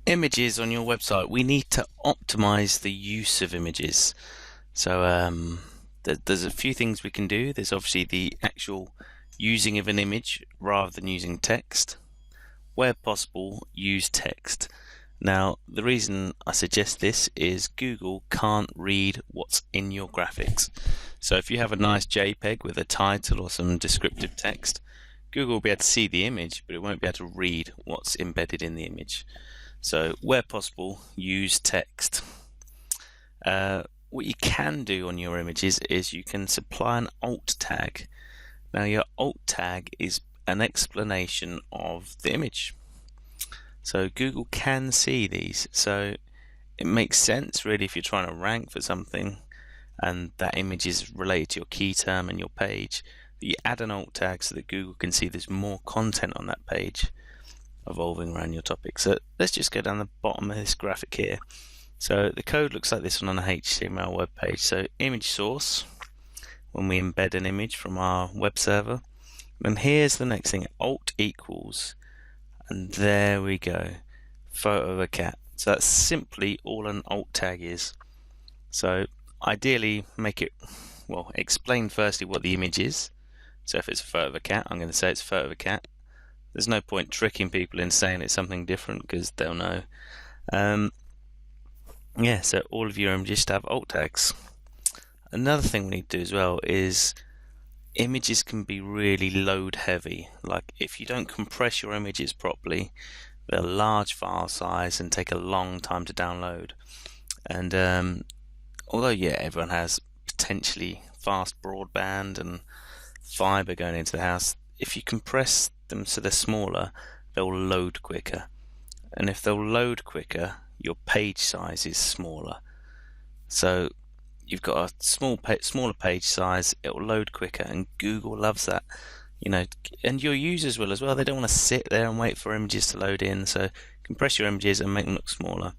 Images on your website, we need to optimize the use of images. So there's a few things we can do. There's obviously the actual using of an image rather than using text. Where possible, use text. Now, the reason I suggest this is Google can't read what's in your graphics. So if you have a nice JPEG with a title or some descriptive text, Google will be able to see the image, but it won't be able to read what's embedded in the image. So where possible, use text. What you can do on your images is you can supply an alt tag. Now your alt tag is an explanation of the image. So Google can see these. So it makes sense really if you're trying to rank for something and that image is related to your key term and your page, that you add an alt tag so that Google can see there's more content on that page evolving around your topic. So let's just go down the bottom of this graphic here. So the code looks like this on an HTML web page. So image source, when we embed an image from our web server. And here's the next thing, alt equals, and there we go, photo of a cat. So that's simply all an alt tag is. So ideally explain firstly what the image is. So if it's a photo of a cat, I'm going to say it's a photo of a cat. There's no point tricking people in saying it's something different because they'll know. So all of your images have alt tags. Another thing we need to do as well is images can be really load heavy. Like if you don't compress your images properly, they're a large file size and take a long time to download. And although everyone has potentially fast broadband and fiber going into the house, if you compress them so they're smaller, they'll load quicker. And if they'll load quicker, your page size is smaller. So you've got a smaller page size, it'll load quicker, and Google loves that. And your users will as well. They don't want to sit there and wait for images to load in, so compress your images and make them look smaller.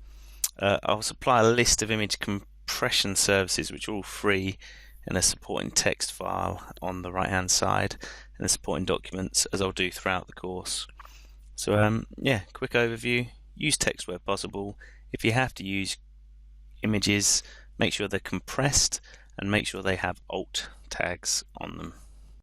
I'll supply a list of image compression services which are all free in a supporting text file on the right hand side and the supporting documents, as I'll do throughout the course. So quick overview, use text where possible. If you have to use images, make sure they're compressed and make sure they have alt tags on them.